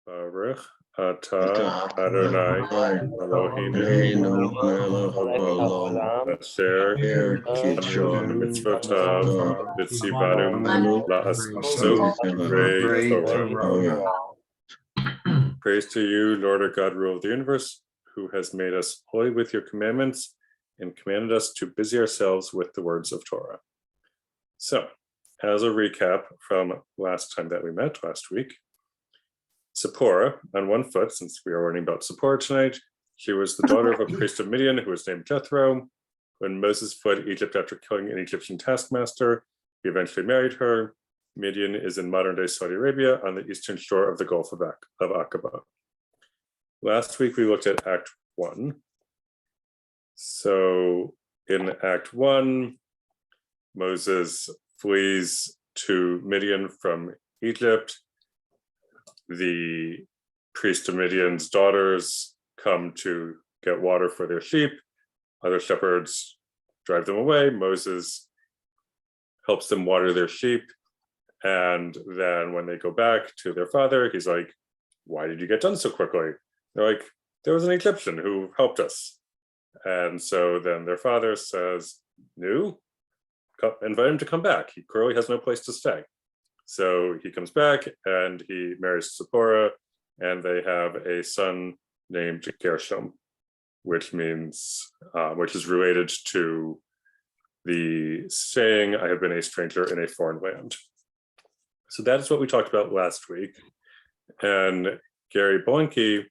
Baruch atah Adonai Eloheinu asher kitanu mitzvotav v'tzivanu la'asot divrei Torah. Praise to you, Lord our God, ruler of the universe, who has made us holy with your commandments and commanded us to busy ourselves with the words of Torah. So, as a recap from last time that we met last week, Tzipporah, on one foot, since we are learning about Tzipporah tonight, she was the daughter of a priest of Midian who was named Jethro. When Moses fled Egypt after killing an Egyptian taskmaster, he eventually married her. Midian is in modern-day Saudi Arabia on the eastern shore of the Gulf of Aqaba. Last week, we looked at Act 1. So in Act 1, Moses flees to Midian from Egypt. The priest of Midian's daughters come to get water for their sheep. Other shepherds drive them away. Moses helps them water their sheep. And then when they go back to their father, he's like, why did you get done so quickly? They're like, there was an Egyptian who helped us. And so then their father says, no, invite him to come back. He clearly has no place to stay. So he comes back and he marries Tzipporah, and they have a son named Gershom, which means, which is related to the saying, I have been a stranger in a foreign land. So that is what we talked about last week. And Gary Bolenke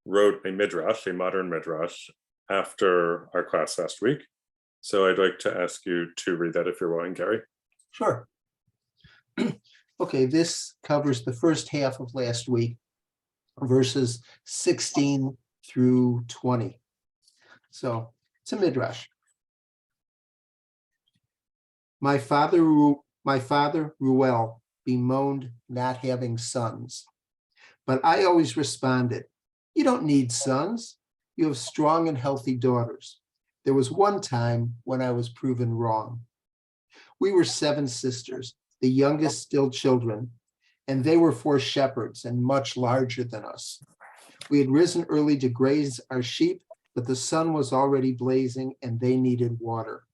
wrote a midrash, a modern midrash, after our class last week. So I'd like to ask you to read that if you're willing, Gary. Sure. Okay, this covers the first half of last week, verses 16 through 20. So it's a midrash. My father Ruel bemoaned not having sons, but I always responded, you don't need sons. You have strong and healthy daughters. There was one time when I was proven wrong. We were 7 sisters, the youngest still children, and they were 4 shepherds and much larger than us. We had risen early to graze our sheep, but the sun was already blazing and they needed water.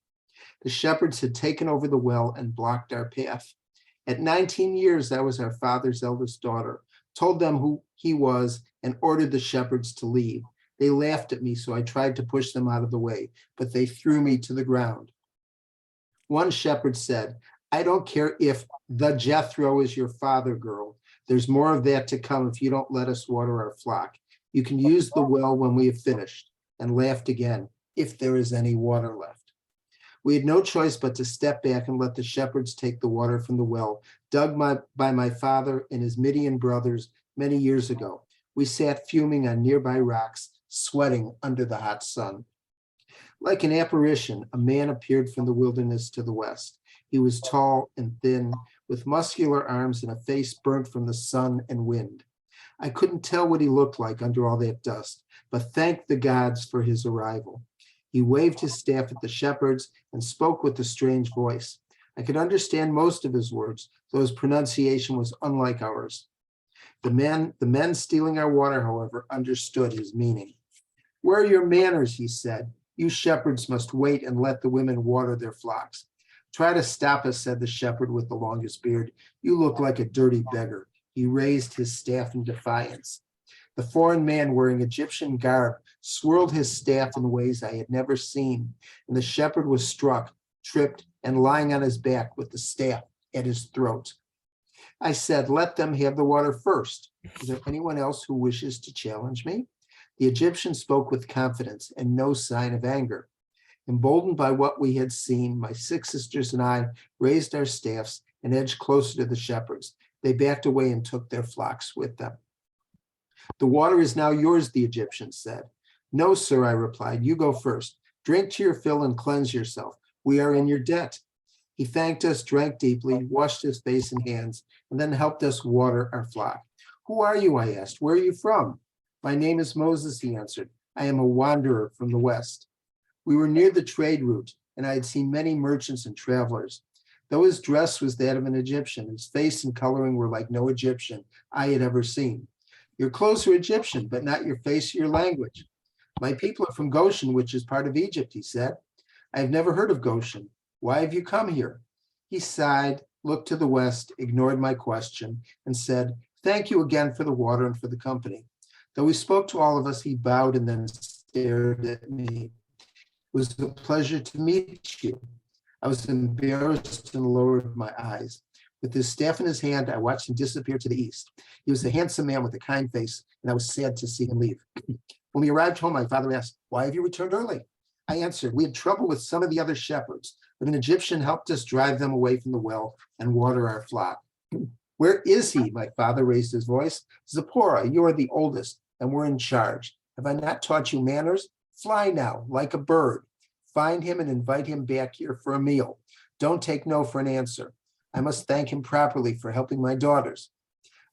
The shepherds had taken over the well and blocked our path. At 19 years, I was our father's eldest daughter, told them who he was, and ordered the shepherds to leave. They laughed at me, so I tried to push them out of the way, but they threw me to the ground. One shepherd said, I don't care if the Jethro is your father, girl. There's more of that to come if you don't let us water our flock. You can use the well when we have finished, and laughed again, if there is any water left. We had no choice but to step back and let the shepherds take the water from the well, dug by my father and his Midian brothers many years ago. We sat fuming on nearby rocks, sweating under the hot sun. Like an apparition, a man appeared from the wilderness to the west. He was tall and thin, with muscular arms and a face burnt from the sun and wind. I couldn't tell what he looked like under all that dust, but thanked the gods for his arrival. He waved his staff at the shepherds and spoke with a strange voice. I could understand most of his words, though his pronunciation was unlike ours. The men stealing our water, however, understood his meaning. Where are your manners, he said. You shepherds must wait and let the women water their flocks. Try to stop us, said the shepherd with the longest beard. You look like a dirty beggar. He raised his staff in defiance. The foreign man wearing Egyptian garb swirled his staff in ways I had never seen, and the shepherd was struck, tripped, and lying on his back with the staff at his throat. I said, let them have the water first. Is there anyone else who wishes to challenge me? The Egyptian spoke with confidence and no sign of anger. Emboldened by what we had seen, my 6 sisters and I raised our staffs and edged closer to the shepherds. They backed away and took their flocks with them. The water is now yours, the Egyptian said. No, sir, I replied. You go first. Drink to your fill and cleanse yourself. We are in your debt. He thanked us, drank deeply, washed his face and hands, and then helped us water our flock. Who are you? I asked. Where are you from? My name is Moses, he answered. I am a wanderer from the west. We were near the trade route, and I had seen many merchants and travelers. Though his dress was that of an Egyptian, his face and coloring were like no Egyptian I had ever seen. Your clothes are Egyptian, but not your face or your language. My people are from Goshen, which is part of Egypt, he said. I have never heard of Goshen. Why have you come here? He sighed, looked to the west, ignored my question, and said, thank you again for the water and for the company. Though he spoke to all of us, he bowed and then stared at me. It was a pleasure to meet you. I was embarrassed and lowered my eyes. With his staff in his hand, I watched him disappear to the east. He was a handsome man with a kind face, and I was sad to see him leave. When we arrived home, my father asked, why have you returned early? I answered, we had trouble with some of the other shepherds, but an Egyptian helped us drive them away from the well and water our flock. Where is he? My father raised his voice. Zipporah, you are the oldest, and we're in charge. Have I not taught you manners? Fly now, like a bird. Find him and invite him back here for a meal. Don't take no for an answer. I must thank him properly for helping my daughters.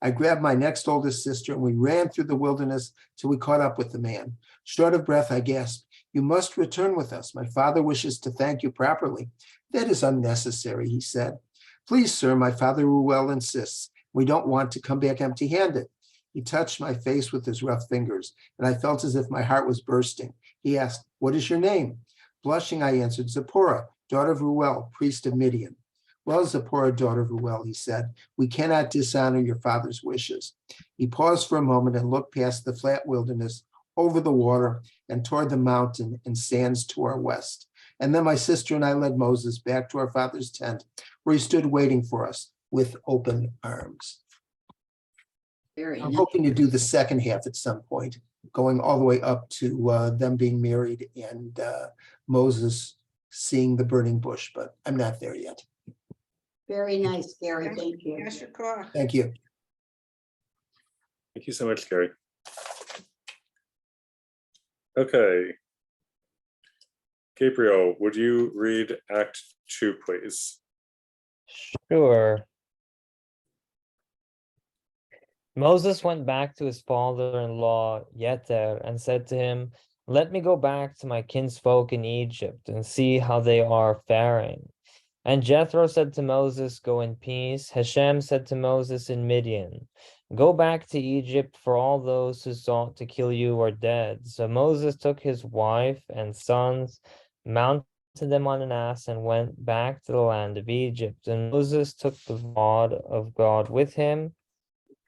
I grabbed my next oldest sister and we ran through the wilderness till we caught up with the man. Short of breath, I gasped, you must return with us. My father wishes to thank you properly. That is unnecessary, he said. Please, sir, my father Ruel insists. We don't want to come back empty-handed. He touched my face with his rough fingers, and I felt as if my heart was bursting. He asked, what is your name? Blushing, I answered, Zipporah, daughter of Ruel, priest of Midian. Well, Zipporah, daughter of Ruel, he said, we cannot dishonor your father's wishes. He paused for a moment and looked past the flat wilderness, over the water, and toward the mountain and sands to our west. And then my sister and I led Moses back to our father's tent, where he stood waiting for us with open arms. I'm hoping to do the second half at some point, going all the way up to them being married and Moses seeing the burning bush, but I'm not there yet. Very nice, Gary. Thank you. Thank you. Thank you so much, Gary. Okay. Gabriel, would you read Act 2, please? Sure. Moses went back to his father-in-law Yether and said to him, let me go back to my kinsfolk in Egypt and see how they are faring. And Jethro said to Moses, go in peace. Hashem said to Moses in Midian, go back to Egypt, for all those who sought to kill you are dead. So Moses took his wife and sons, mounted them on an ass, and went back to the land of Egypt. And Moses took the rod of God with him.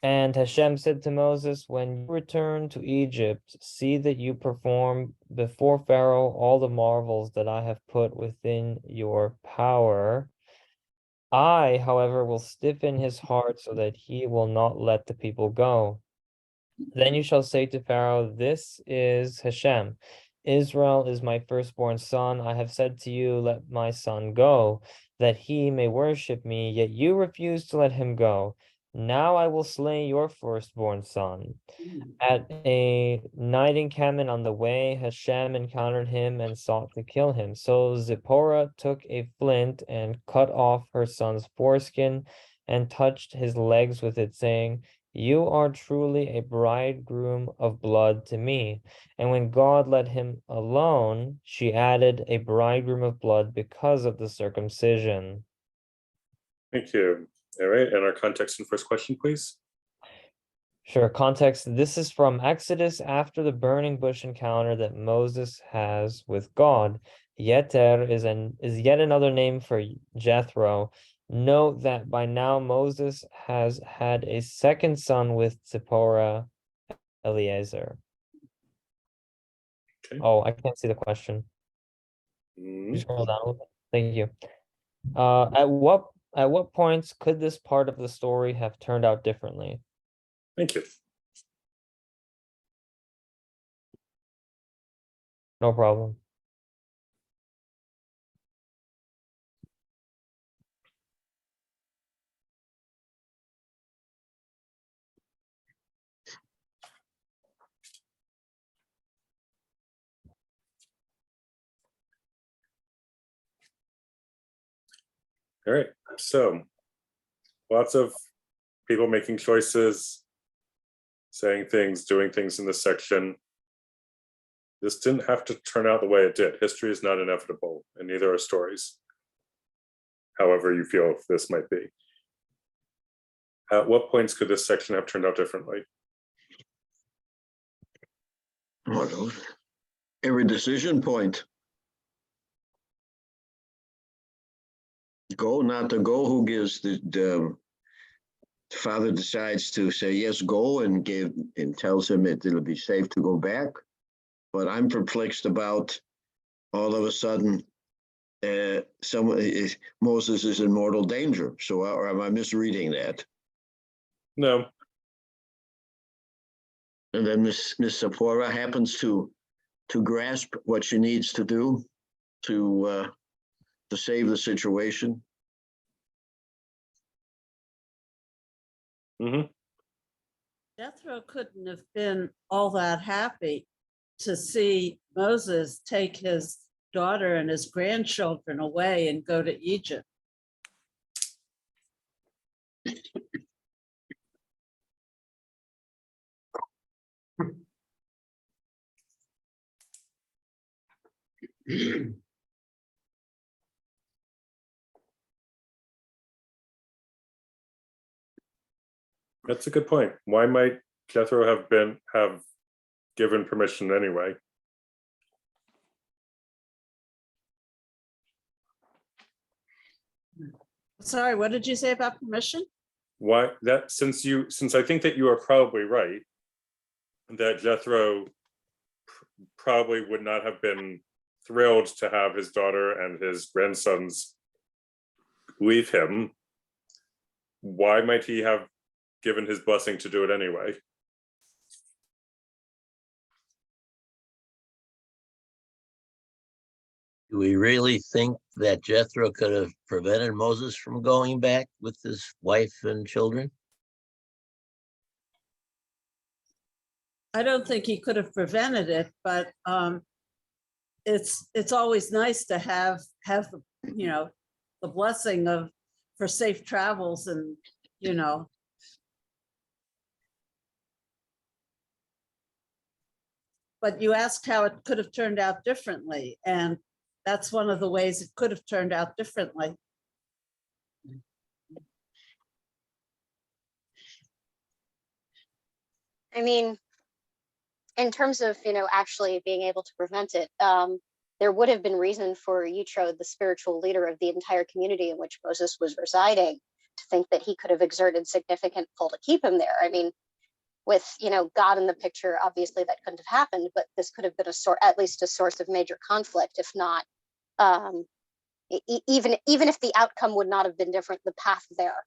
And Hashem said to Moses, when you return to Egypt, see that you perform before Pharaoh all the marvels that I have put within your power. I, however, will stiffen his heart so that he will not let the people go. Then you shall say to Pharaoh, this is Hashem. Israel is my firstborn son. I have said to you, let my son go, that he may worship me, yet you refuse to let him go. Now I will slay your firstborn son. At a night encampment on the way, Hashem encountered him and sought to kill him. So Zipporah took a flint and cut off her son's foreskin and touched his legs with it, saying, you are truly a bridegroom of blood to me. And when God let him alone, she added a bridegroom of blood because of the circumcision. Thank you. All right, and our context and first question, please. Sure, context. This is from Exodus after the burning bush encounter that Moses has with God. Yeter is yet another name for Jethro. Note that by now Moses has had a second son with Tzipporah, Eliezer. Okay. Oh, I can't see the question. You scroll down a little bit. Thank you. At what points could this part of the story have turned out differently? Thank you. No problem. All right, so lots of people making choices, saying things, doing things in this section. This didn't have to turn out the way it did. History is not inevitable, and neither are stories, however you feel this might be. At what points could this section have turned out differently? Well, every decision point. Go, not to go, who gives the father decides to say, yes, go, and tells him it'll be safe to go back. But I'm perplexed about all of a sudden Moses is in mortal danger. So, or am I misreading that? No, And then Miss Zipporah happens to grasp what she needs to do to save the situation. mhm. Jethro couldn't have been all that happy to see Moses take his daughter and his grandchildren away and go to Egypt. That's a good point. Why might Jethro have given permission anyway? Sorry, what did you say about permission? Why that since I think that you are probably right, that Jethro probably would not have been thrilled to have his daughter and his grandsons leave him. Why might he have given his blessing to do it anyway? Do we really think that Jethro could have prevented Moses from going back with his wife and children? I don't think he could have prevented it, but it's always nice to have the blessing for safe travels and But you asked how it could have turned out differently, and that's one of the ways it could have turned out differently. I mean, in terms of, actually being able to prevent it, there would have been reason for Yitro, the spiritual leader of the entire community in which Moses was residing, to think that he could have exerted significant pull to keep him there. I mean, with, God in the picture, obviously that couldn't have happened, but this could have been at least a source of major conflict, if not, even if the outcome would not have been different, the path there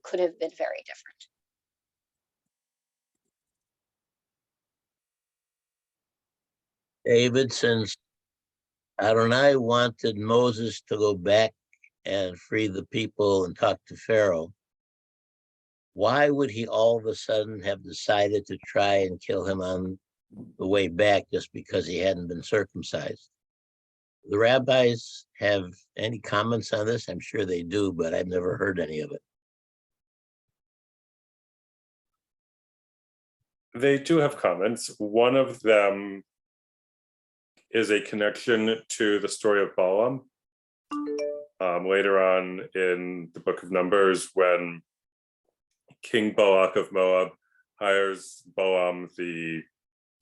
could have been very different. David, since Adonai wanted Moses to go back and free the people and talk to Pharaoh, why would he all of a sudden have decided to try and kill him on the way back just because he hadn't been circumcised? The rabbis have any comments on this? I'm sure they do, but I've never heard any of it. They do have comments. One of them is a connection to the story of Balaam. Later on in the book of Numbers, when King Balak of Moab hires Balaam, the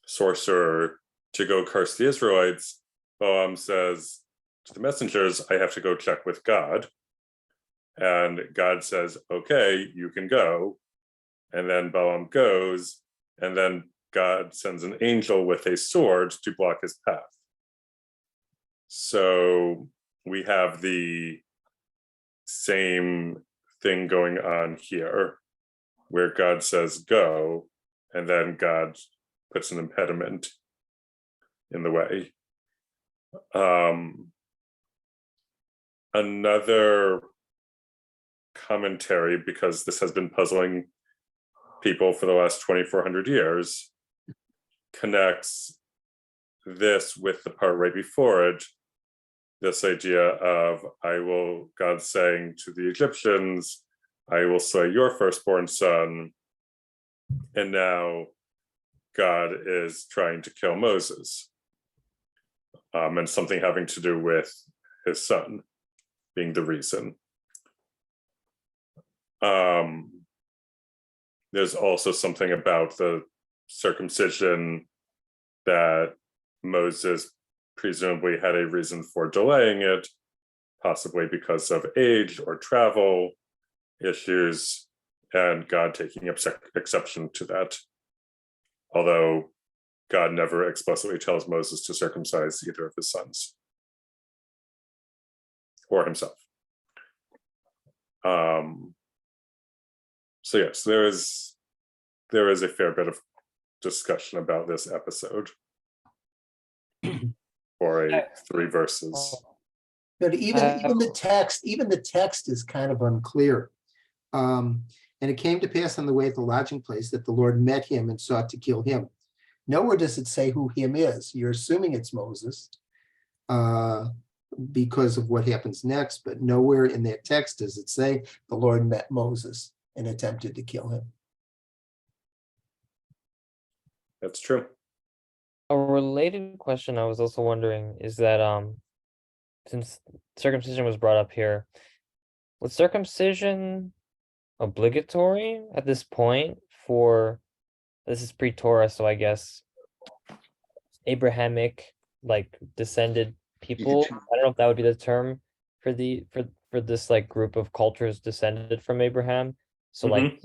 sorcerer, to go curse the Israelites, Balaam says to the messengers, I have to go check with God. And God says, okay, you can go. And then Balaam goes, and then God sends an angel with a sword to block his path. So we have the same thing going on here, where God says go, and then God puts an impediment in the way. Another commentary, because this has been puzzling people for the last 2,400 years, connects this with the part right before it, this idea of God saying to the Egyptians, I will slay your firstborn son. And now God is trying to kill Moses. And something having to do with his son being the reason. There's also something about the circumcision that Moses presumably had a reason for delaying it, possibly because of age or travel issues, and God taking exception to that. Although God never explicitly tells Moses to circumcise either of his sons or himself. So yes, there is a fair bit of discussion about this episode for 3 verses. But even the text is kind of unclear. And it came to pass on the way at the lodging place that the Lord met him and sought to kill him. Nowhere does it say who him is. You're assuming it's Moses because of what happens next, but nowhere in that text does it say the Lord met Moses and attempted to kill him. That's true. A related question I was also wondering is that since circumcision was brought up here, was circumcision obligatory at this point for, this is pre-Torah, so I guess Abrahamic like descended people? I don't know if that would be the term for this like group of cultures descended from Abraham. So like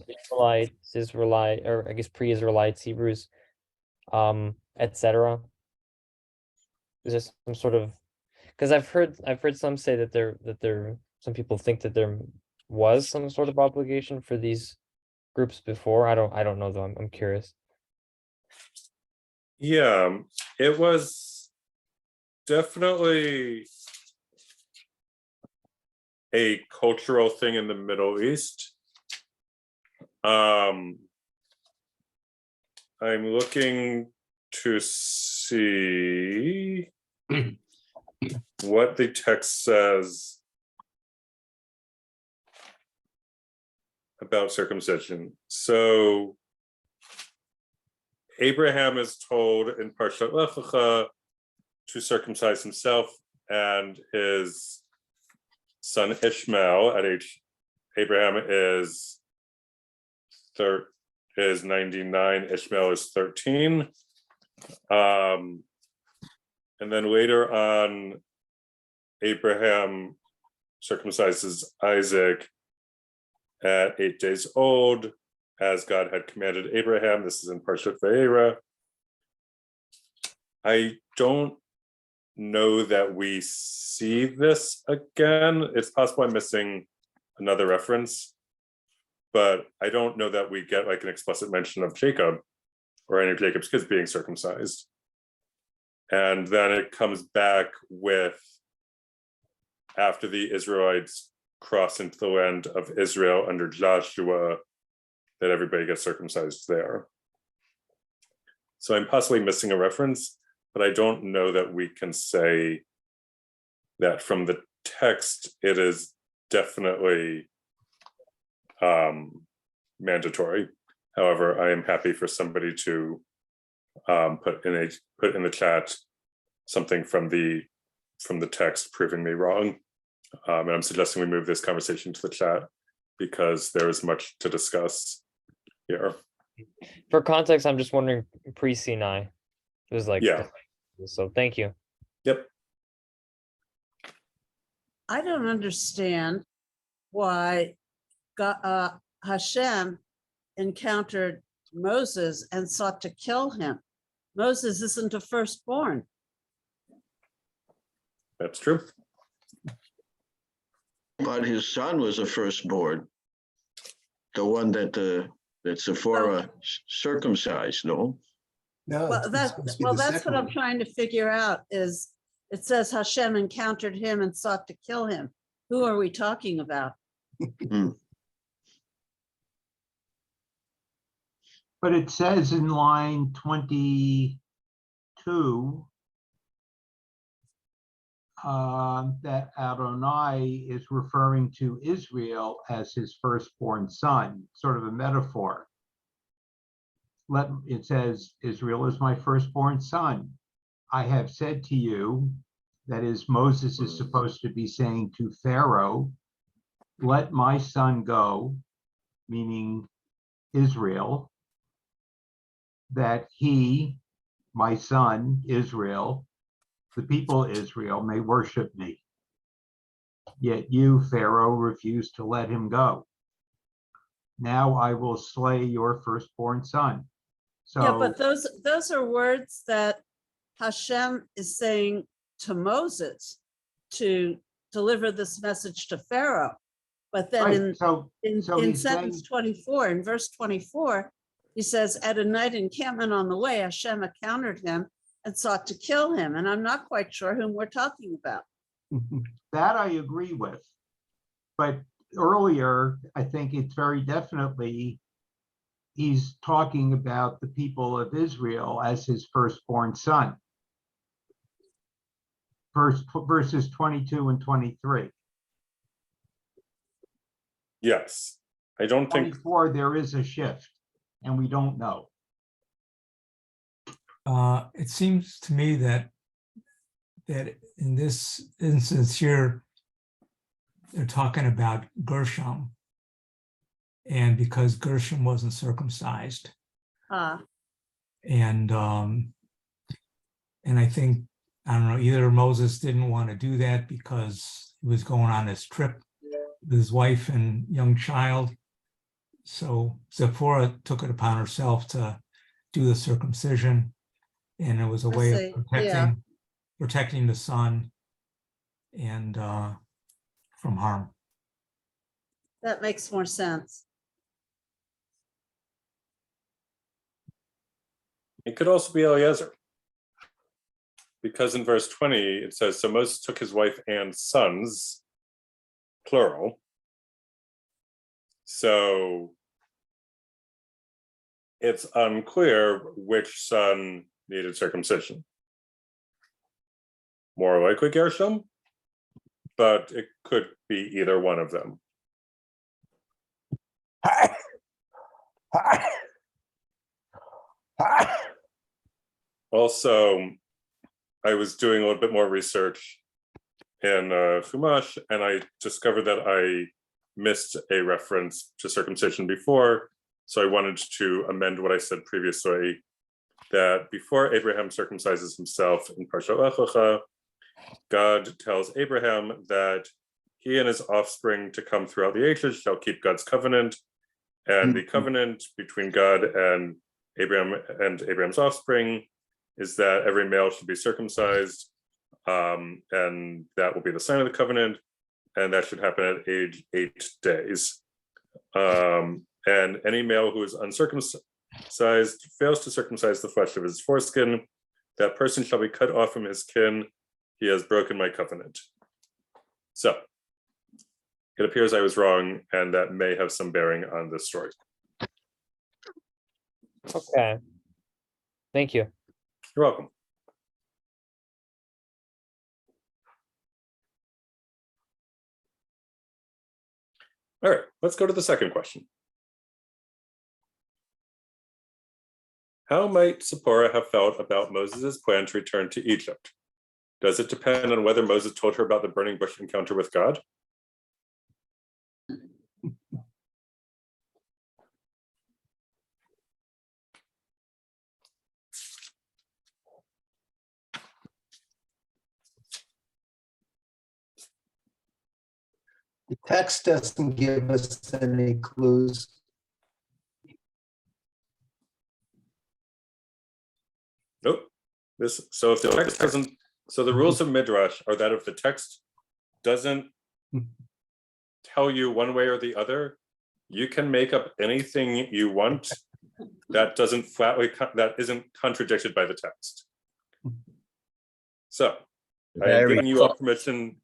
Israelite, or I guess pre-Israelites, Hebrews, etc. Is there some sort of, because I've heard some say that some people think that there was some sort of obligation for these groups before. I don't know though. I'm curious. Yeah, it was definitely a cultural thing in the Middle East. I'm looking to see what the text says about circumcision. So Abraham is told in Parshat Lech Lecha to circumcise himself and his son Ishmael at age, Abraham is 99, Ishmael is 13. And then later on, Abraham circumcises Isaac at 8 days old, as God had commanded Abraham. This is in Parshat Vayera. I don't know that we see this again. It's possible I'm missing another reference, but I don't know that we get like an explicit mention of Jacob or any of Jacob's kids being circumcised. And then it comes back with, after the Israelites cross into the land of Israel under Joshua, that everybody gets circumcised there. So I'm possibly missing a reference, but I don't know that we can say that from the text it is definitely mandatory. However, I am happy for somebody to put in the chat something from the text proving me wrong. And I'm suggesting we move this conversation to the chat because there is much to discuss here. For context, I'm just wondering pre-Sinai. It was like, yeah. So thank you. Yep. I don't understand why God, Hashem encountered Moses and sought to kill him. Moses isn't a firstborn. That's true. But his son was a firstborn, the one that Tzipporah circumcised, no? No, Well, it's that's supposed to be well, the that's second what I'm one. trying to figure out. Is it says Hashem encountered him and sought to kill him? Who are we talking about? But it says in line 22 that Adonai is referring to Israel as his firstborn son, sort of a metaphor. It says, Israel is my firstborn son. I have said to you, that is, Moses is supposed to be saying to Pharaoh, let my son go, meaning Israel, that he my son, Israel, the people Israel may worship me. Yet you, Pharaoh, refused to let him go. Now I will slay your firstborn son. Yeah, So, but those are words that Hashem is saying to Moses to deliver this message to Pharaoh. But then right, so in he's sentence saying, 24, in verse 24, he says, at a night encampment on the way, Hashem encountered him and sought to kill him. And I'm not quite sure whom we're talking about. that I agree with. But earlier, I think it's very definitely, he's talking about the people of Israel as his firstborn son. Verses 22 and 23. Yes, I don't think 24, there is a shift, and we don't know. It seems to me that in this instance here, they're talking about Gershom, and because Gershom wasn't circumcised, and I think, I don't know, either Moses didn't want to do that because he was going on this trip with his wife and young child. So Zipporah took it upon herself to do the circumcision, and it was a way see, of yeah. protecting the son and from harm. That makes more sense. it could also be Eliezer. Because in verse 20, it says, so Moses took his wife and sons, plural. So it's unclear which son needed circumcision. More likely Gershom, but it could be either one of them. Also, I was doing a little bit more research in Chumash, and I discovered that I missed a reference to circumcision before, so I wanted to amend what I said previously, that before Abraham circumcises himself in Parshat Lech Lecha, God tells Abraham that he and his offspring to come throughout the ages shall keep God's covenant, and the covenant between God and Abraham and Abraham's offspring is that every male should be circumcised, and that will be the sign of the covenant, and that should happen at age 8 days. And any male who is uncircumcised fails to circumcise the flesh of his foreskin, that person shall be cut off from his kin. He has broken my covenant. So it appears I was wrong, and that may have some bearing on this story. Okay. Thank you. You're welcome. All right, let's go to the second question. How might Tzipporah have felt about Moses' plan to return to Egypt? Does it depend on whether Moses told her about the burning bush encounter with God? The text doesn't give us any clues. Nope. So if the text doesn't, so the rules of Midrash are that if the text doesn't tell you one way or the other, you can make up anything you want that doesn't flatly, that isn't contradicted by the text. So I am giving you all permission,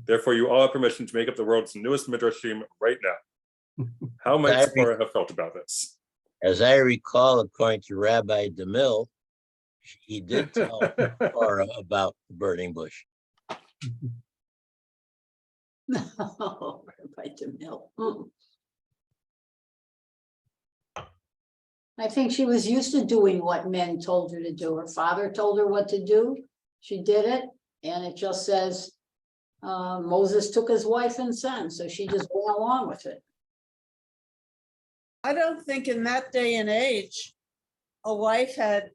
therefore you all have permission to make up the world's newest Midrashim right now. How might Tzipporah have felt about this? As I recall, according to Rabbi DeMille, he did tell Tzipporah about the burning bush. No, Rabbi DeMille. I think she was used to doing what men told her to do. Her father told her what to do. She did it, and it just says Moses took his wife and son, so she just went along with it. I don't think in that day and age, a wife had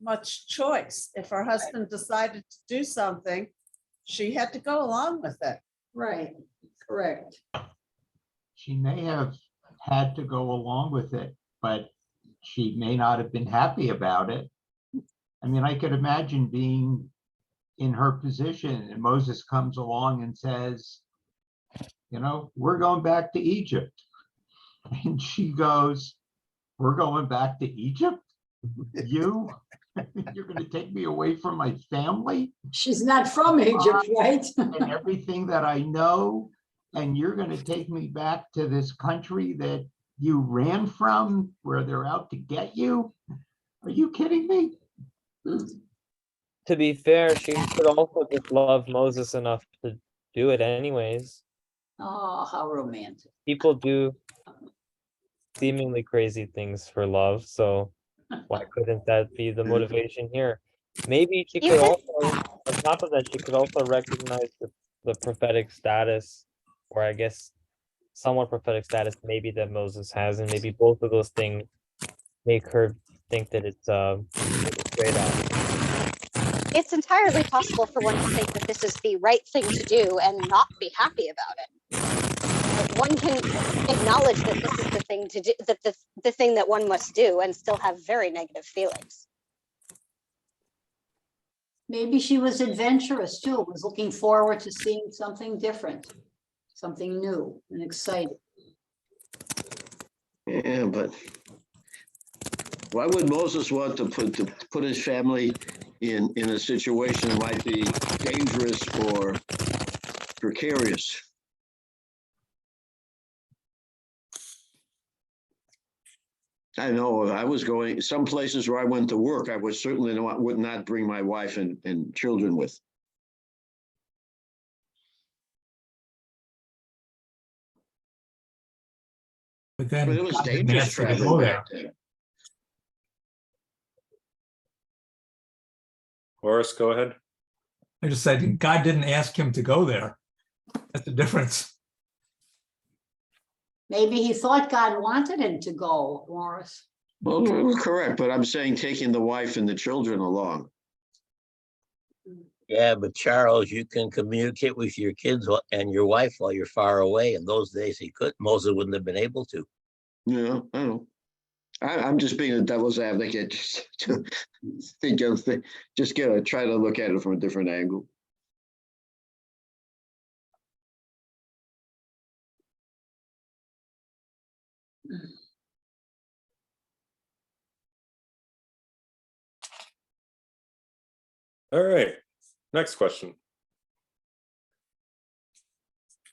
much choice. If her husband decided to do something, she had to go along with it. Right, correct. She may have had to go along with it, but she may not have been happy about it. I mean, I could imagine being in her position and Moses comes along and says, you know, we're going back to Egypt. And she goes, we're going back to Egypt? You're going to take me away from my family She's not from Egypt, right? and everything that I know, and you're going to take me back to this country that you ran from, where they're out to get you? Are you kidding me? To be fair, she could also just love Moses enough to do it anyways. Oh, how romantic. People do seemingly crazy things for love, so why couldn't that be the motivation here? Maybe she You could could- also, on top of that, she could also recognize the prophetic status, or I guess somewhat prophetic status maybe that Moses has, and maybe both of those things make her think that it's straight up. It's entirely possible for one to think that this is the right thing to do and not be happy about it. One can acknowledge that this is the thing to do, that the thing that one must do, and still have very negative feelings. Maybe she was adventurous too, was looking forward to seeing something different, something new and exciting. Yeah, but why would Moses want to put his family in a situation that might be dangerous or precarious? I know if I was going some places where I went to work, I would certainly would not bring my wife and children with. But But then it was God didn't dangerous ask her to traveling go there. back there. Horace, go ahead. I just said, God didn't ask him to go there. That's the difference. Maybe he thought God wanted him to go, Morris. Well, correct, but I'm saying taking the wife and the children along. Yeah, but Charles, you can communicate with your kids and your wife while you're far away. In those days, he could. Moses wouldn't have been able to. Yeah, I know. I'm just being a devil's advocate, just to think of try to look at it from a different angle. All right, next question.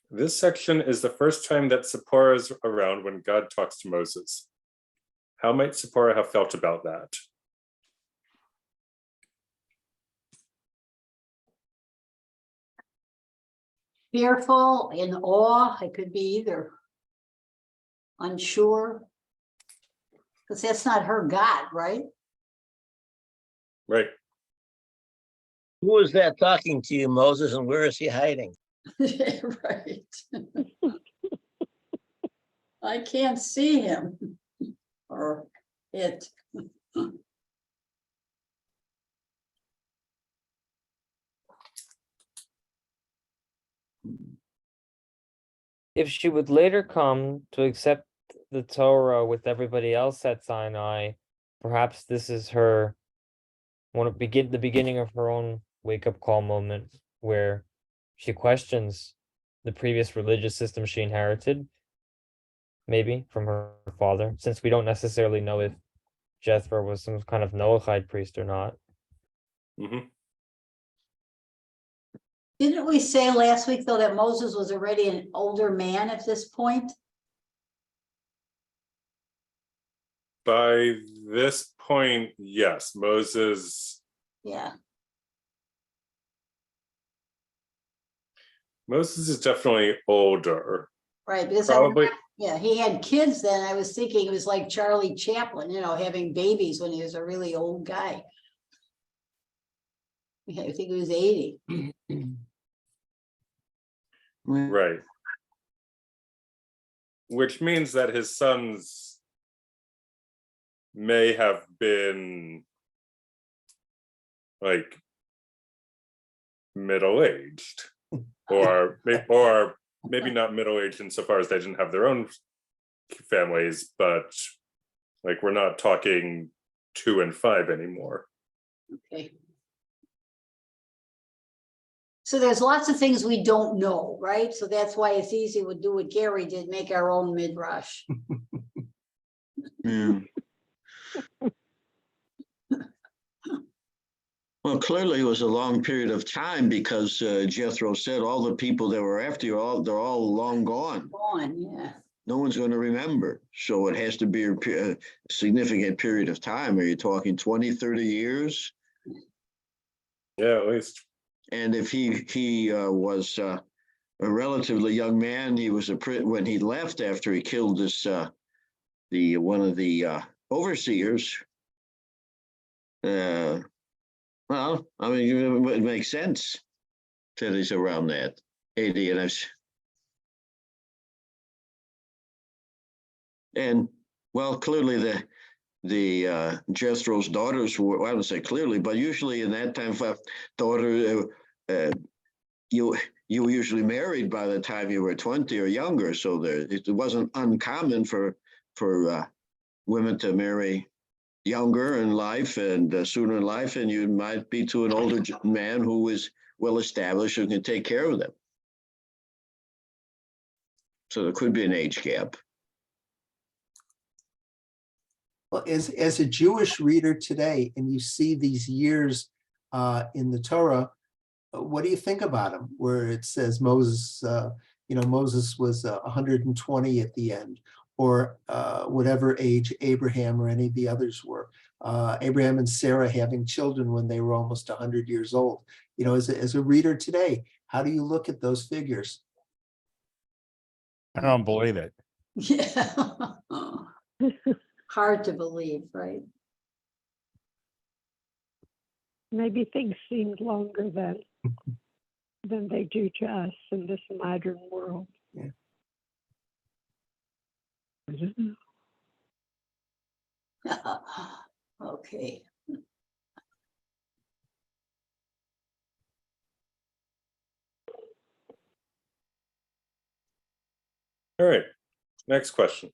This section is the first time that Tzipporah is around when God talks to Moses. How might Tzipporah have felt about that? Fearful, in awe, it could be either. Unsure. Because that's not her God, right? Right. Who is that talking to you, Moses, and where is he hiding? Right. I can't see him or it. If she would later come to accept the Torah with everybody else at Sinai, perhaps this is her the beginning of her own wake-up call moment where she questions the previous religious system she inherited, maybe from her father, since we don't necessarily know if Jethro was some kind of Noahide priest or not. Mm-hmm. Didn't we say last week, though, that Moses was already an older man at this point? By this point, yes, Moses Yeah. is definitely older. Right, because Probably. yeah, he had kids then. I was thinking it was like Charlie Chaplin, having babies when he was a really old guy. Yeah, I think he was 80. Right. Which means that his sons may have been like middle-aged, or maybe not middle-aged insofar as they didn't have their own families, but like we're not talking 2 and 5 anymore. Okay. So there's lots of things we don't know, right? So that's why it's easy to do what Gary did, make our own midrash. Yeah. Well, clearly it was a long period of time because Jethro said all the people that were after you, they're all long gone. On, yeah. No one's going to remember. So it has to be a significant period of time. Are you talking 20, 30 years? Yeah, at least. And if he was a relatively young man, he was when he left after he killed this one of the overseers. Well, I mean, it makes sense that he's around that 80, and well, clearly the Jethro's daughters were, well, I would say clearly, but usually in that time, daughter, you were usually married by the time you were 20 or younger, so it wasn't uncommon for women to marry younger in life and sooner in life, and you might be to an older man who is well established and can take care of them. So there could be an age gap. Well, as a Jewish reader today, and you see these years in the Torah, what do you think about them? Where it says Moses, Moses was 120 at the end, or whatever age Abraham or any of the others were. Abraham and Sarah having children when they were almost 100 years old. As a reader today, how do you look at those figures? I don't believe it. Yeah. Hard to believe, right? Maybe things seemed longer than they do to us in this modern world. Yeah. I don't know. Okay. All right, next question.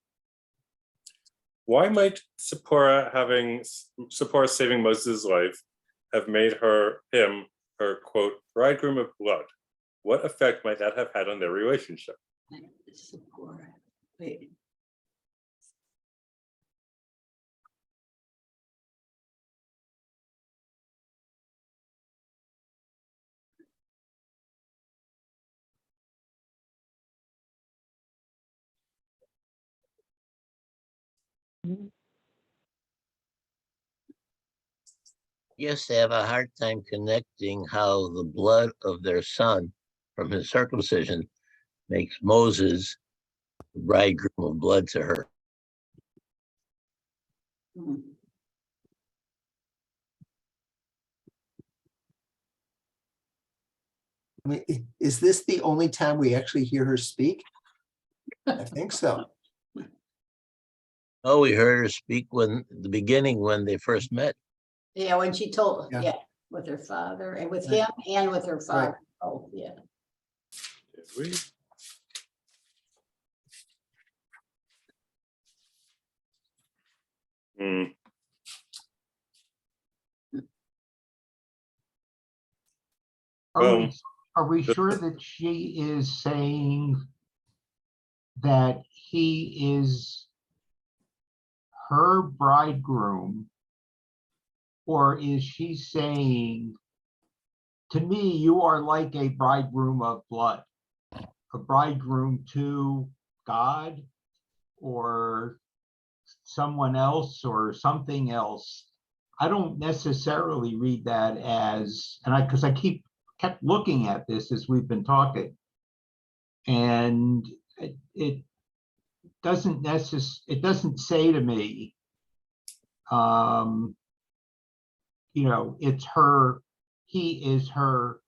Why might Tzipporah saving Moses' life have made him her quote bridegroom of blood? What effect might that have had on their relationship? Zipporah. Wait. Yes, they have a hard time connecting how the blood of their son from his circumcision makes Moses the bridegroom of blood to her. Hmm. I mean, is this the only time we actually hear her speak? I think so. Oh, we heard her speak when the beginning when they first met. Yeah, when she told, Yeah. yeah, with her father and with Right. him and with her father. Right. Oh, yeah. Did we? Hmm. Are we sure that she is saying that he is her bridegroom? Or is she saying, to me, you are like a bridegroom of blood, a bridegroom to God or someone else or something else? I don't necessarily read that as, and because I kept looking at this as we've been talking, and it doesn't say to me, it's her, he is her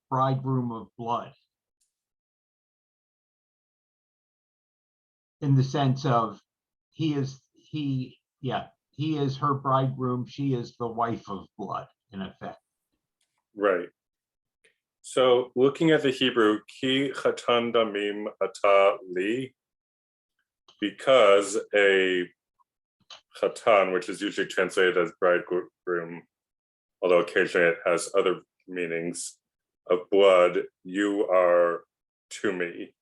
bridegroom of blood, in the sense of he is her bridegroom, she is the wife of blood. in effect. Right. So looking at the Hebrew, ki chatan damim ata li, because a chatan, which is usually translated as bridegroom, although occasionally it has other meanings, of blood, you are to me.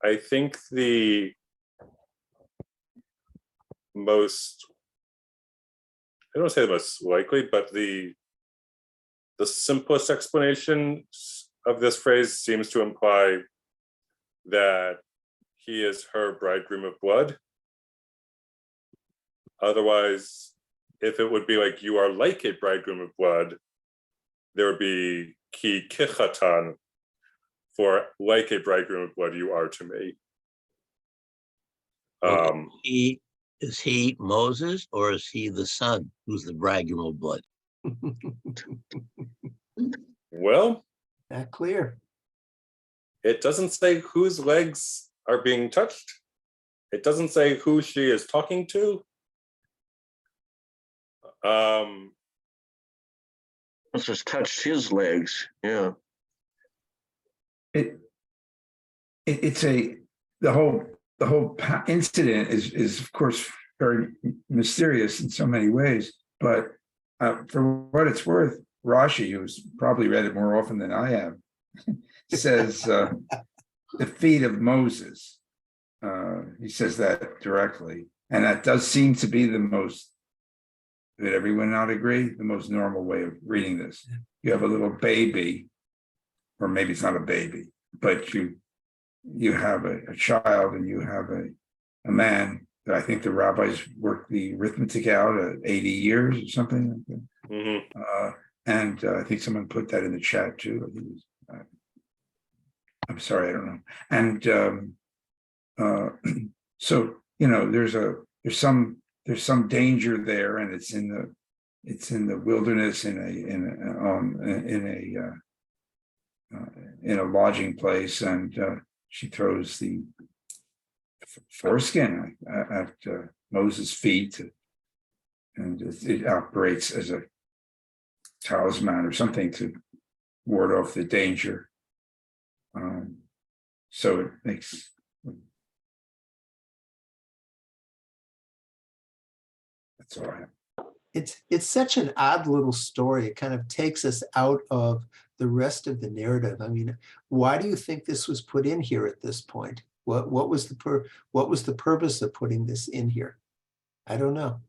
I think the most, I don't want to say the most likely, but the simplest explanation of this phrase seems to imply that he is her bridegroom of blood. Otherwise, if it would be like you are like a bridegroom of blood, there would be ki kichatan, for like a bridegroom of blood you are to me. Well, is he Moses, or is he the son who's the bridegroom of blood? Well, Not clear. it doesn't say whose legs are being touched. It doesn't say who she is talking to. Let's just touch his legs. Yeah. The whole incident is of course very mysterious in so many ways, but for what it's worth, Rashi, who's probably read it more often than I have, says the feet of Moses. He says that directly, and that does seem to be the most, would everyone not agree, the most normal way of reading this. You have a little baby, or maybe it's not a baby, but you have a child and you have a man that I think the rabbis worked the arithmetic out at 80 years or something like that. Mm-hmm. And I think someone put that in the chat too. I think it was, I'm sorry, I don't know. And so, you know, there's some danger there, and it's in the wilderness in a lodging place, and she throws the foreskin at Moses' feet, and it operates as a talisman or something to ward off the danger. So it makes. That's all I have. It's such an odd little story. It kind of takes us out of the rest of the narrative. I mean, why do you think this was put in here at this point? What was the purpose of putting this in here? I don't know.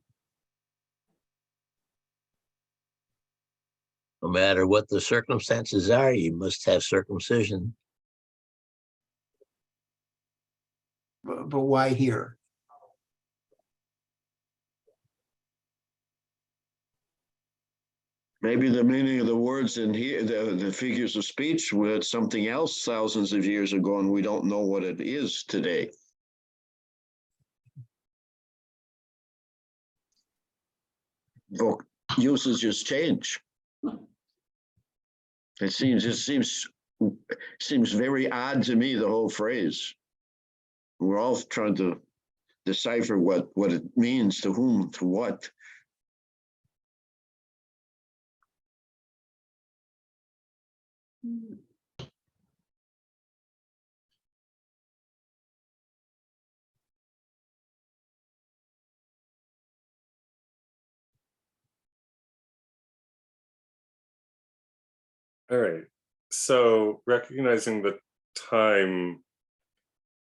No matter what the circumstances are, you must have circumcision. But why here? Maybe the meaning of the words in here, the figures of speech, were something else thousands of years ago, and we don't know what it is today. Usages change. It seems very odd to me, the whole phrase. We're all trying to decipher what it means, to whom, to what. All right. So recognizing the time,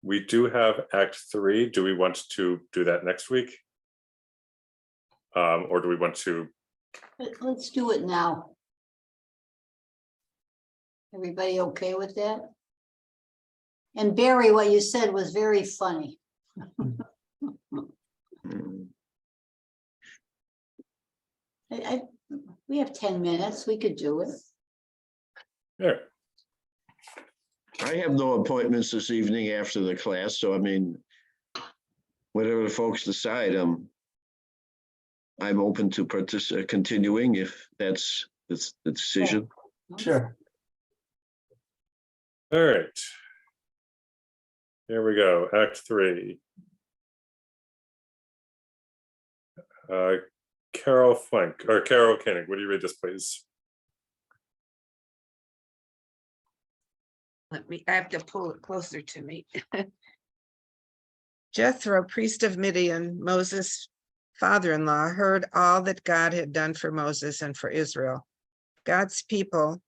we do have Act 3. Do we want to do that next week? Or do we want to? Let's do it now. Everybody okay with that? And Barry, what you said was very funny. We have 10 minutes. We could do it. Yeah. I have no appointments this evening after the class, so I mean, whatever the folks decide, I'm open to continuing if that's the decision. Sure. All right. Here we go, Act 3. Carol Koenig, would you read this, please? I have to pull it closer to me. Jethro, priest of Midian, Moses' father-in-law, heard all that God had done for Moses and for Israel, God's people,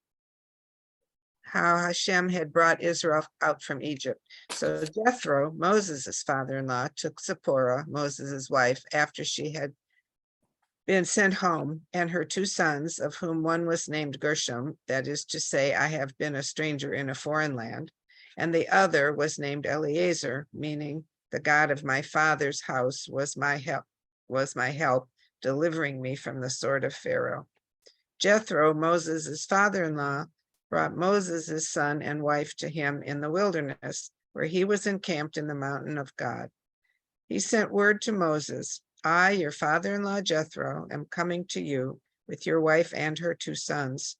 how Hashem had brought Israel out from Egypt. So Jethro, Moses' father-in-law, took Tzipporah, Moses' wife, after she had been sent home, and her 2 sons, of whom one was named Gershom, that is to say, I have been a stranger in a foreign land, and the other was named Eliezer, meaning the God of my father's house was my help, delivering me from the sword of Pharaoh. Jethro, Moses' father-in-law, brought Moses' son and wife to him in the wilderness, where he was encamped in the mountain of God. He sent word to Moses, I, your father-in-law Jethro, am coming to you with your wife and her 2 sons.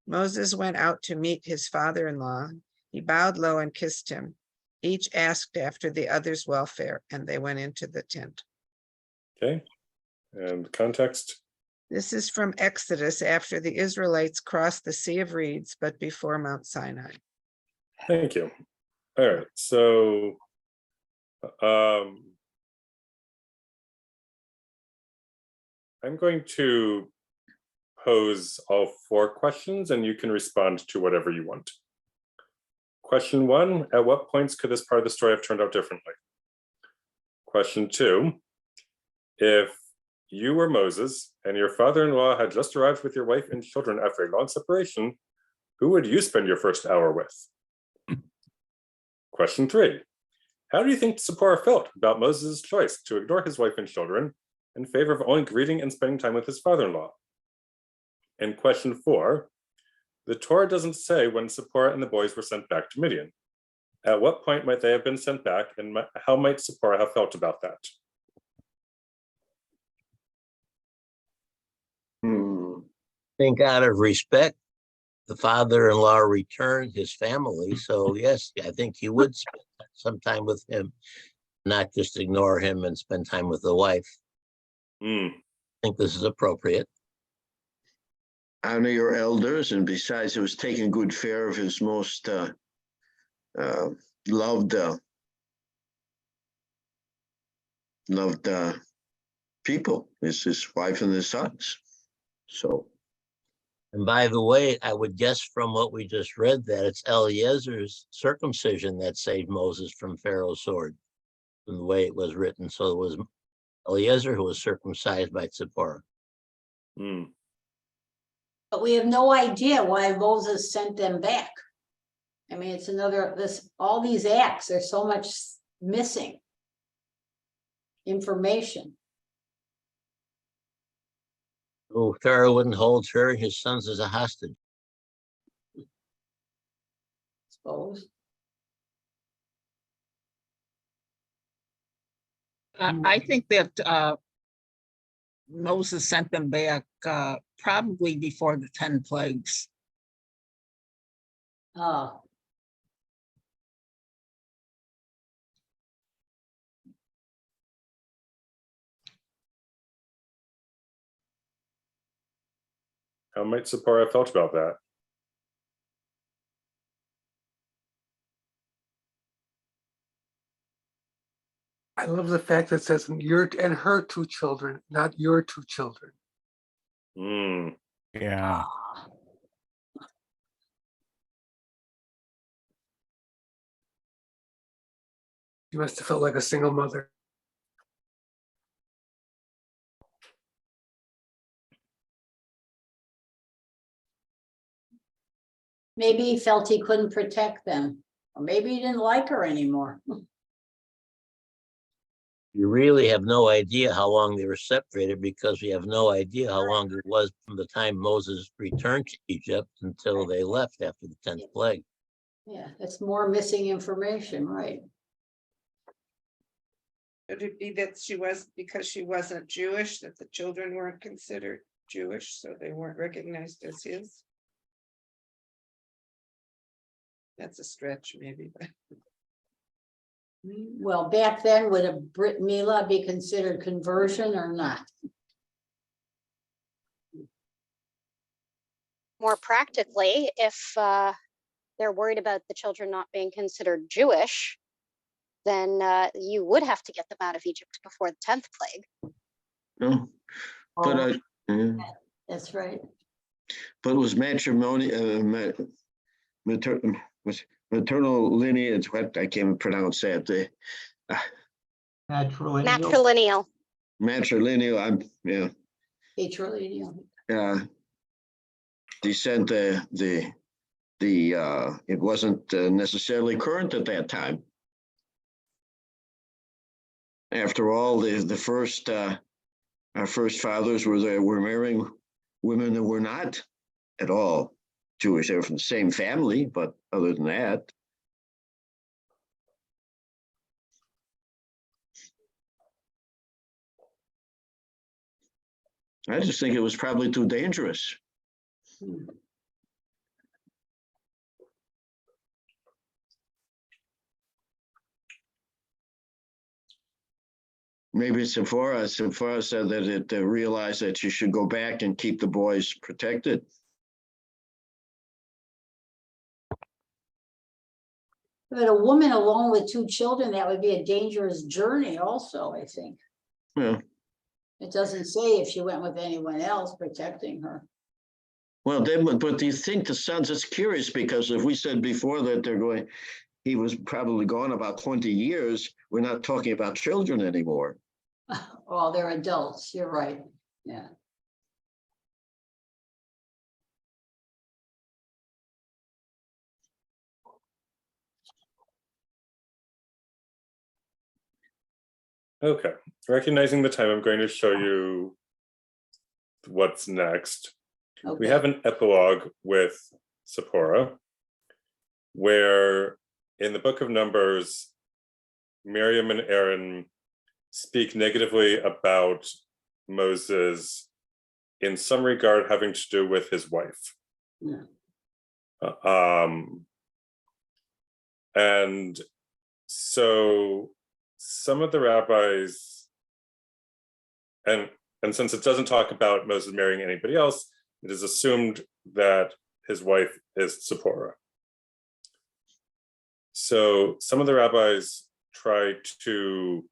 Moses went out to meet his father-in-law. He bowed low and kissed him. Each asked after the other's welfare, and they went into the tent. Okay, and context? This is from Exodus after the Israelites crossed the Sea of Reeds, but before Mount Sinai. Thank you. All right, so I'm going to pose all 4 questions and you can respond to whatever you want. Question 1, at what points could this part of the story have turned out differently? Question 2, if you were Moses and your father-in-law had just arrived with your wife and children after a long separation, who would you spend your first hour with? Question 3, how do you think Tzipporah felt about Moses' choice to ignore his wife and children in favor of only greeting and spending time with his father-in-law? And question 4, the Torah doesn't say when Tzipporah and the boys were sent back to Midian. At what point might they have been sent back, and how might Tzipporah have felt about that? I think out of respect, the father-in-law returned his family. So yes, I think he would spend some time with him, not just ignore him and spend time with the wife. I think this is appropriate. Honor your elders, and besides, it was taking good care of his most loved people, his wife and his sons. So, And by the way, I would guess from what we just read that it's Eliezer's circumcision that saved Moses from Pharaoh's sword, from the way it was written. So it was Eliezer who was circumcised by Tzipporah. But we have no idea why Moses sent them back. I mean, it's all these acts, there's so much missing information. Oh, Pharaoh wouldn't hold her and his sons as a hostage. Suppose. I think that Moses sent them back probably before the 10 plagues. Oh. How might Tzipporah have felt about that? I love the fact that it says your and her 2 children, not your 2 children. Yeah. You must have felt like a single mother. Maybe he felt he couldn't protect them, or maybe he didn't like her anymore. You really have no idea how long they were separated, because we have no idea how long it was from the time Moses returned to Egypt until they left after the 10th plague. Yeah, it's more missing information, right? Could it be that because she wasn't Jewish, that the children weren't considered Jewish, so they weren't recognized as his? That's a stretch, maybe, but Well, back then, would a Brit Milah be considered conversion or not? More practically, if they're worried about the children not being considered Jewish, then you would have to get them out of Egypt before the 10th plague. No, but That's right. but it was matrimony, maternal lineage. What I can't pronounce that. Matrilineal. Matrilineal. Yeah. Patrilineal. Descent. It wasn't necessarily current at that time. After all, the first our first fathers were marrying women that were not at all Jewish. They were from the same family, but other than that. I just think it was probably too dangerous. Maybe Tzipporah said that it realized that you should go back and keep the boys protected. But a woman alone with 2 children, that would be a dangerous journey also, I think. Yeah. It doesn't say if she went with anyone else protecting her. Well, then, but do you think the sons, it's curious because if we said before that he was probably gone about 20 years, we're not talking about children anymore. Oh, they're adults. You're right. Yeah. Okay, recognizing the time, I'm going to show you what's next. Okay. We have an epilogue with Zipporah, where in the book of Numbers, Miriam and Aaron speak negatively about Moses in some regard having to do with his wife. Yeah. And so some of the rabbis, and since it doesn't talk about Moses marrying anybody else, it is assumed that his wife is Tzipporah. So some of the rabbis try to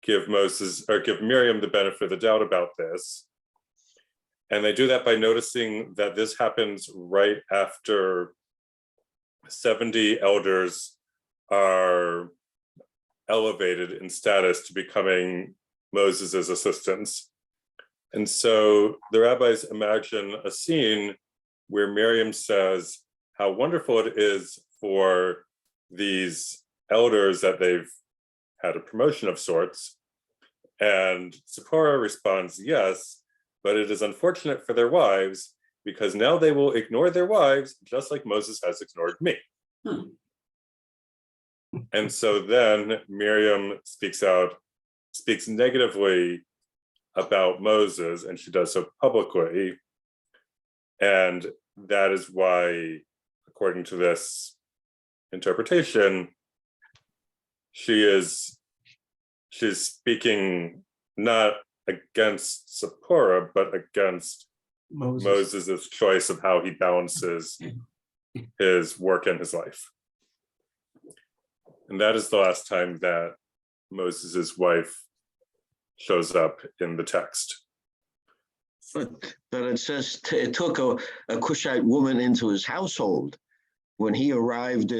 give Miriam the benefit of the doubt about this. And they do that by noticing that this happens right after 70 elders are elevated in status to becoming Moses's assistants. And so the rabbis imagine a scene where Miriam says how wonderful it is for these elders that they've had a promotion of sorts. And Tzipporah responds, yes, but it is unfortunate for their wives because now they will ignore their wives just like Moses has ignored me. And so then Miriam speaks negatively about Moses, and she does so publicly. And that is why, according to this interpretation, she's speaking not against Zipporah, but against Moses' choice of how he balances his work and his life. And that is the last time that Moses' wife shows up in the text. But it says it took a Cushite woman into his household when he arrived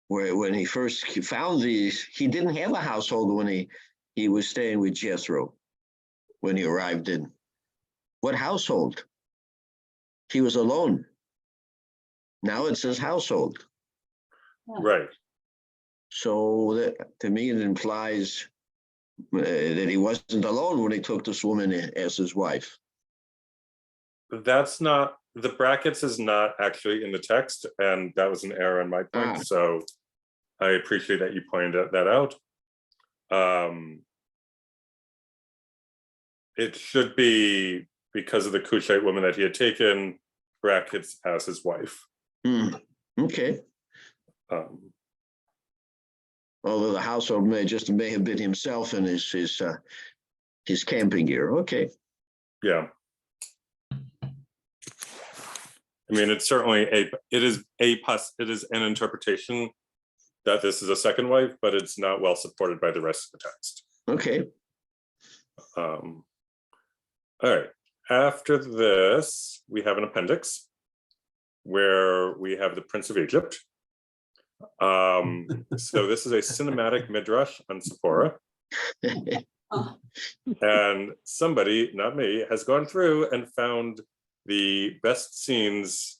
when he first found these. He didn't have a household when he was staying with Jethro when he arrived in. What household? He was alone. Now it says household. Right. So that, to me, it implies that he wasn't alone when he took this woman as his wife. That's not, the brackets is not actually in the text, and that was an error on my point. So I appreciate that you pointed that out. It should be because of the Cushite woman that he had taken, brackets as his wife. Okay. Although the household may have been himself and his camping gear. Okay. Yeah. I mean, it's certainly it is an interpretation that this is a second wife, but it's not well supported by the rest of the text. Okay. All right. After this, we have an appendix where we have the Prince of Egypt. So this is a cinematic midrash on Tzipporah. And somebody, not me, has gone through and found the best scenes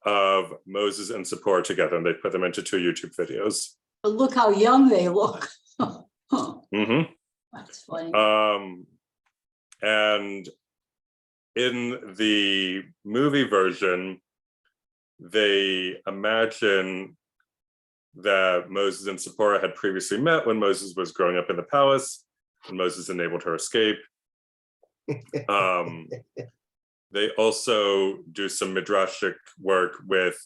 of Moses and Zipporah together, and they put them into 2 YouTube videos. But look how young they look. Mm-hmm. That's funny. And in the movie version, they imagine that Moses and Zipporah had previously met when Moses was growing up in the palace, and Moses enabled her escape. They also do some midrashic work with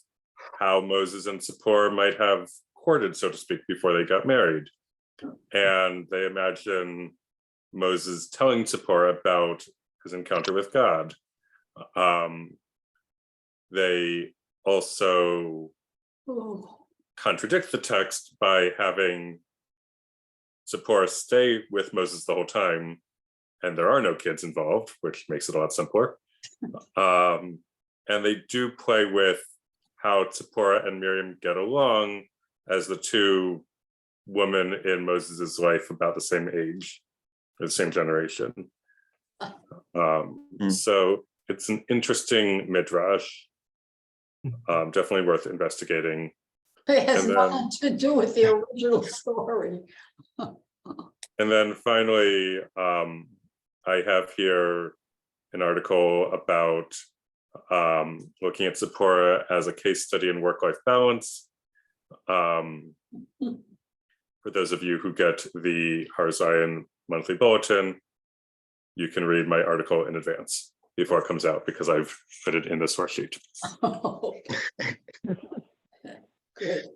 how Moses and Zipporah might have courted, so to speak, before they got married. And they imagine Moses telling Zipporah about his encounter with God. They also contradict the text by having Zipporah stay with Moses the whole time, and there are no kids involved, which makes it a lot simpler. And they do play with how Tzipporah and Miriam get along as the 2 women in Moses's life about the same age, or the same generation. So it's an interesting midrash, definitely worth investigating. It has nothing to do with the original story. And then finally, I have here an article about looking at Zipporah as a case study in work-life balance. For those of you who get the Har Zion monthly bulletin, you can read my article in advance before it comes out because I've put it in the source sheet. Good.